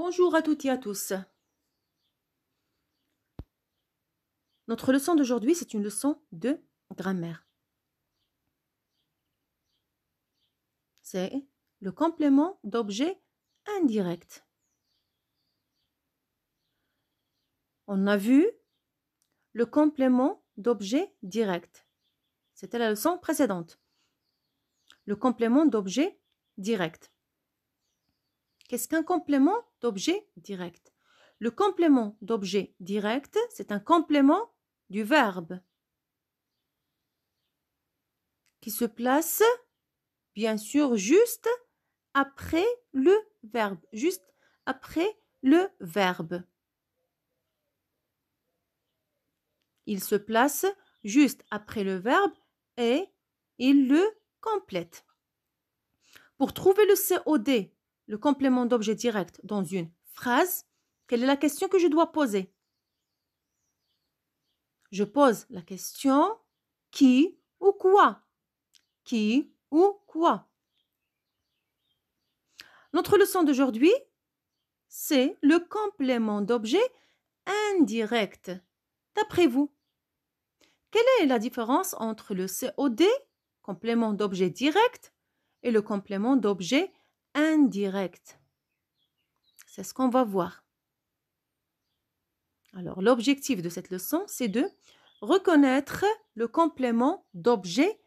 Bonjour à toutes et à tous. Notre leçon d'aujourd'hui, c'est une leçon de grammaire. C'est le complément d'objet indirect. On a vu le complément d'objet direct. C'était la leçon précédente. Le complément d'objet direct. Qu'est-ce qu'un complément d'objet direct? Le complément d'objet direct, c'est un complément du verbe qui se place, bien sûr, juste après le verbe. Juste après le verbe. Il se place juste après le verbe et il le complète. Pour trouver le COD, le complément d'objet direct, dans une phrase, quelle est la question que je dois poser? Je pose la question qui ou quoi? Qui ou quoi? Notre leçon d'aujourd'hui, c'est le complément d'objet indirect. D'après vous, quelle est la différence entre le COD, complément d'objet direct, et le complément d'objet indirect? C'est ce qu'on va voir. Alors, l'objectif de cette leçon, c'est de reconnaître le complément d'objet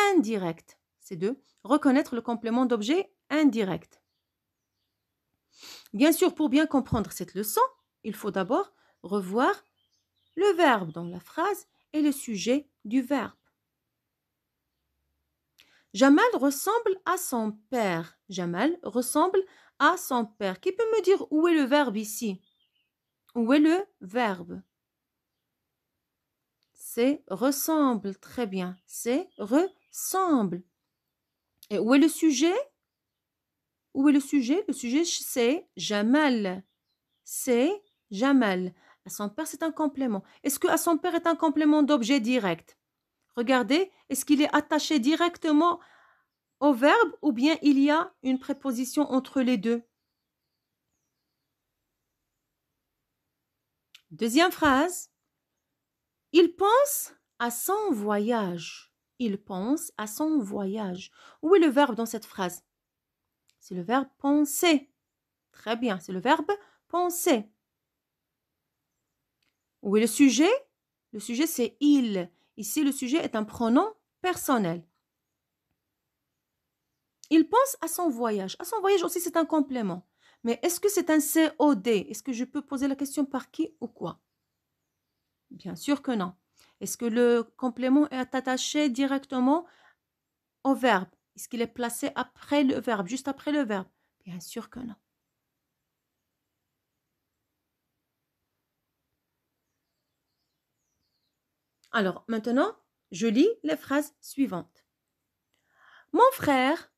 indirect. C'est de reconnaître le complément d'objet indirect. Bien sûr, pour bien comprendre cette leçon, il faut d'abord revoir le verbe dans la phrase et le sujet du verbe. Jamal ressemble à son père. Jamal ressemble à son père. Qui peut me dire où est le verbe ici? Où est le verbe? C'est ressemble. Très bien. C'est ressemble. Et où est le sujet? Où est le sujet? Le sujet, c'est Jamal. C'est Jamal. À son père, c'est un complément. Est-ce que à son père est un complément d'objet direct? Regardez, est-ce qu'il est attaché directement au verbe ou bien il y a une préposition entre les deux? Deuxième phrase. Il pense à son voyage. Il pense à son voyage. Où est le verbe dans cette phrase? C'est le verbe penser. Très bien, c'est le verbe penser. Où est le sujet? Le sujet, c'est il. Ici, le sujet est un pronom personnel. Il pense à son voyage. À son voyage aussi, c'est un complément. Mais est-ce que c'est un COD? Est-ce que je peux poser la question par qui ou quoi? Bien sûr que non. Est-ce que le complément est attaché directement au verbe? Est-ce qu'il est placé après le verbe, juste après le verbe? Bien sûr que non. Alors, maintenant, je lis les phrases suivantes. Mon frère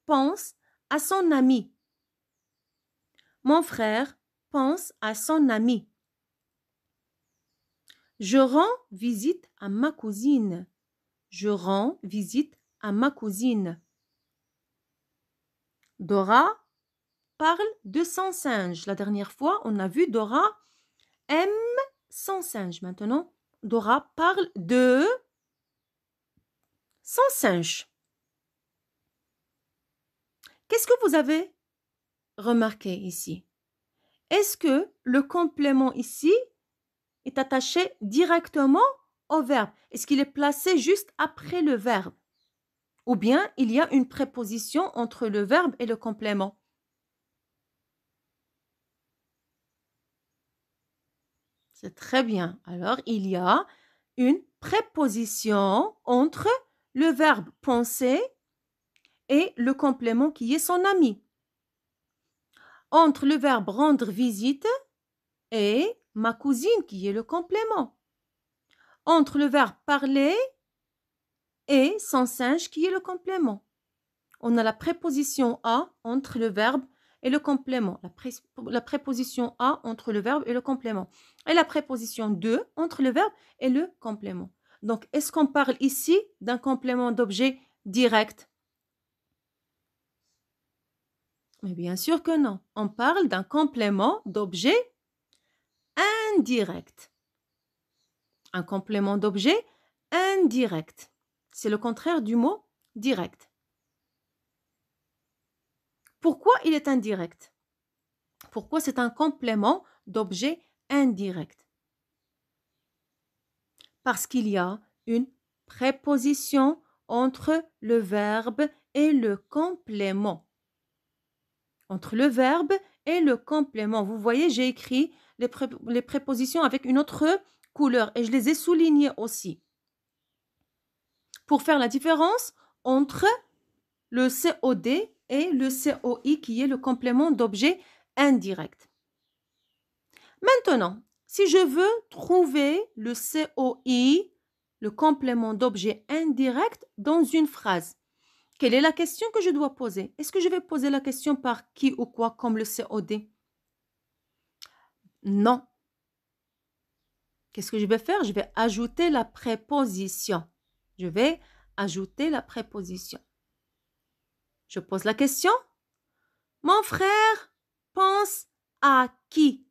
pense à son ami. Mon frère pense à son ami. Je rends visite à ma cousine. Je rends visite à ma cousine. Dora parle de son singe. La dernière fois, on a vu Dora aime son singe. Maintenant, Dora parle de son singe. Qu'est-ce que vous avez remarqué ici? Est-ce que le complément ici est attaché directement au verbe? Est-ce qu'il est placé juste après le verbe? Ou bien il y a une préposition entre le verbe et le complément? C'est très bien. Alors, il y a une préposition entre le verbe penser et le complément qui est son ami. Entre le verbe rendre visite et ma cousine qui est le complément. Entre le verbe parler et son singe qui est le complément. On a la préposition à entre le verbe et le complément. La préposition à entre le verbe et le complément. Et la préposition de entre le verbe et le complément. Donc, est-ce qu'on parle ici d'un complément d'objet direct? Mais bien sûr que non. On parle d'un complément d'objet indirect. Un complément d'objet indirect. C'est le contraire du mot direct. Pourquoi il est indirect? Pourquoi c'est un complément d'objet indirect? Parce qu'il y a une préposition entre le verbe et le complément. Entre le verbe et le complément. Vous voyez, j'ai écrit les prépositions avec une autre couleur et je les ai soulignées aussi. Pour faire la différence entre le COD et le COI qui est le complément d'objet indirect. Maintenant, si je veux trouver le COI, le complément d'objet indirect, dans une phrase, quelle est la question que je dois poser? Est-ce que je vais poser la question par qui ou quoi comme le COD? Non. Qu'est-ce que je vais faire? Je vais ajouter la préposition. Je vais ajouter la préposition. Je pose la question. Mon frère pense à qui?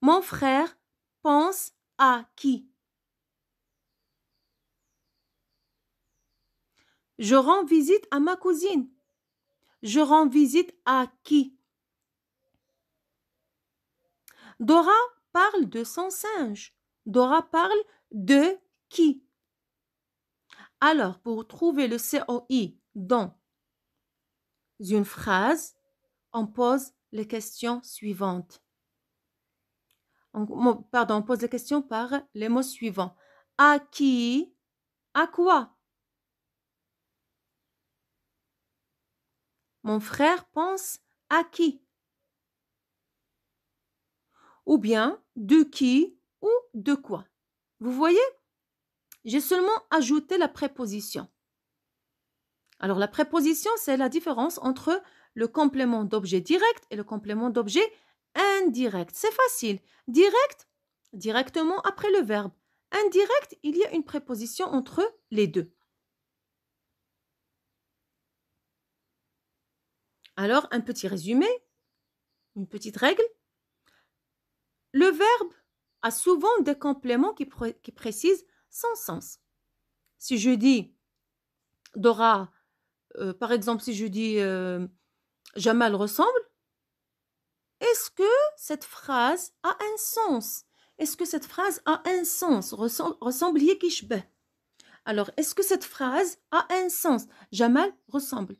Mon frère pense à qui? Je rends visite à ma cousine. Je rends visite à qui? Dora parle de son singe. Dora parle de qui? Alors, pour trouver le COI dans une phrase, on pose les questions suivantes. On pose les questions par les mots suivants. À qui? À quoi? Mon frère pense à qui? Ou bien de qui ou de quoi? Vous voyez? J'ai seulement ajouté la préposition. Alors, la préposition, c'est la différence entre le complément d'objet direct et le complément d'objet indirect. C'est facile. Direct, directement après le verbe. Indirect, il y a une préposition entre les deux. Alors, un petit résumé, une petite règle. Le verbe a souvent des compléments qui précisent son sens. Si je dis Dora, par exemple, si je dis Jamal ressemble, est-ce que cette phrase a un sens? Est-ce que cette phrase a un sens? Ressemble يشبه. Alors, est-ce que cette phrase a un sens? Jamal ressemble.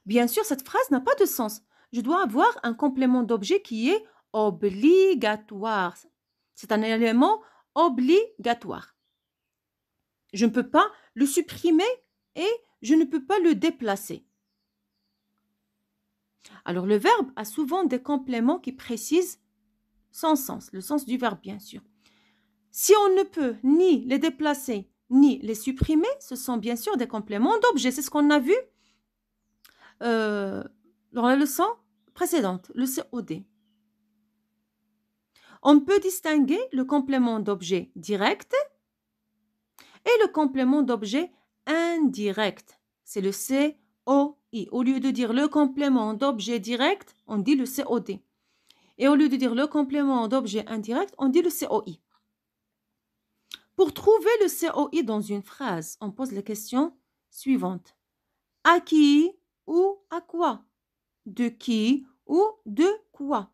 Bien sûr, cette phrase n'a pas de sens. Je dois avoir un complément d'objet qui est obligatoire. C'est un élément obligatoire. Je ne peux pas le supprimer et je ne peux pas le déplacer. Alors, le verbe a souvent des compléments qui précisent son sens, le sens du verbe, bien sûr. Si on ne peut ni les déplacer, ni les supprimer, ce sont bien sûr des compléments d'objet. C'est ce qu'on a vu dans la leçon précédente, le COD. On peut distinguer le complément d'objet direct et le complément d'objet indirect. C'est le COI. Au lieu de dire le complément d'objet direct, on dit le COD. Et au lieu de dire le complément d'objet indirect, on dit le COI. Pour trouver le COI dans une phrase, on pose les questions suivantes. À qui ou à quoi? De qui ou de quoi?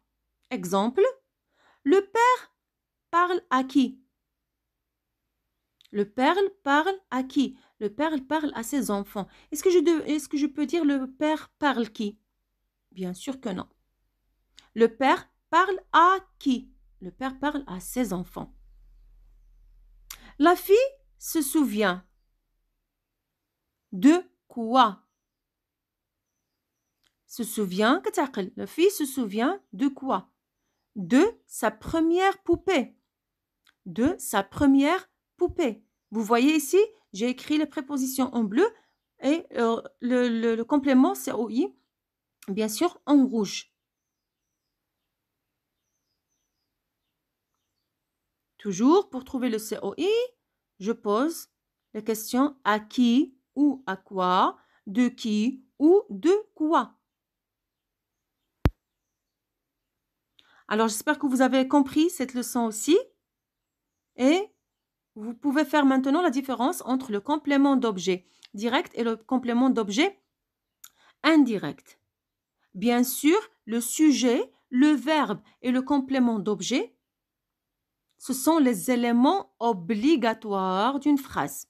Exemple, le père parle à qui? Le père parle à qui? Le père parle à ses enfants. Est-ce que je peux dire le père parle qui? Bien sûr que non. Le père parle à qui? Le père parle à ses enfants. La fille se souvient de quoi? Se souvient, la fille se souvient de quoi? De sa première poupée. De sa première poupée. Vous voyez ici, j'ai écrit les prépositions en bleu et le complément COI, bien sûr, en rouge. Toujours, pour trouver le COI, je pose la question à qui ou à quoi, de qui ou de quoi. Alors, j'espère que vous avez compris cette leçon aussi. Et vous pouvez faire maintenant la différence entre le complément d'objet direct et le complément d'objet indirect. Bien sûr, le sujet, le verbe et le complément d'objet, ce sont les éléments obligatoires d'une phrase.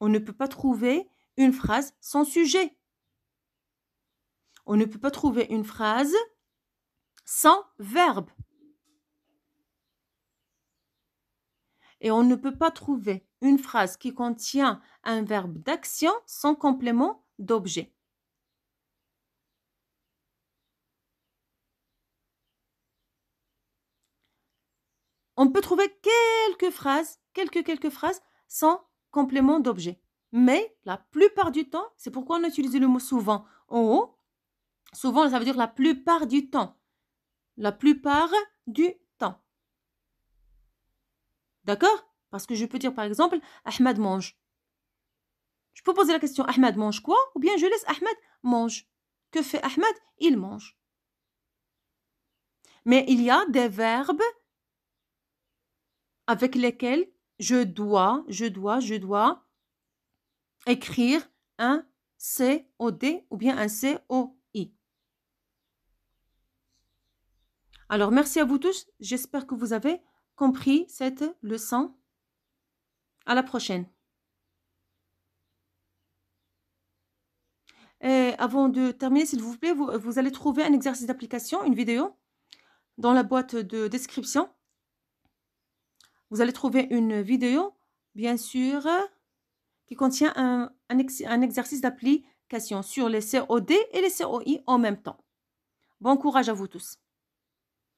On ne peut pas trouver une phrase sans sujet. On ne peut pas trouver une phrase sans verbe. Et on ne peut pas trouver une phrase qui contient un verbe d'action sans complément d'objet. On peut trouver quelques phrases sans complément d'objet. Mais la plupart du temps, c'est pourquoi on utilise le mot souvent en haut. Souvent, ça veut dire la plupart du temps. La plupart du temps. D'accord? Parce que je peux dire par exemple, Ahmed mange. Je peux poser la question, Ahmed mange quoi? Ou bien je laisse Ahmed mange. Que fait Ahmed? Il mange. Mais il y a des verbes avec lesquels je dois écrire un COD ou bien un COI. Alors, merci à vous tous. J'espère que vous avez compris cette leçon. À la prochaine. Et avant de terminer, s'il vous plaît, vous allez trouver un exercice d'application, une vidéo, dans la boîte de description. Vous allez trouver une vidéo, bien sûr, qui contient un exercice d'application sur les COD et les COI en même temps. Bon courage à vous tous.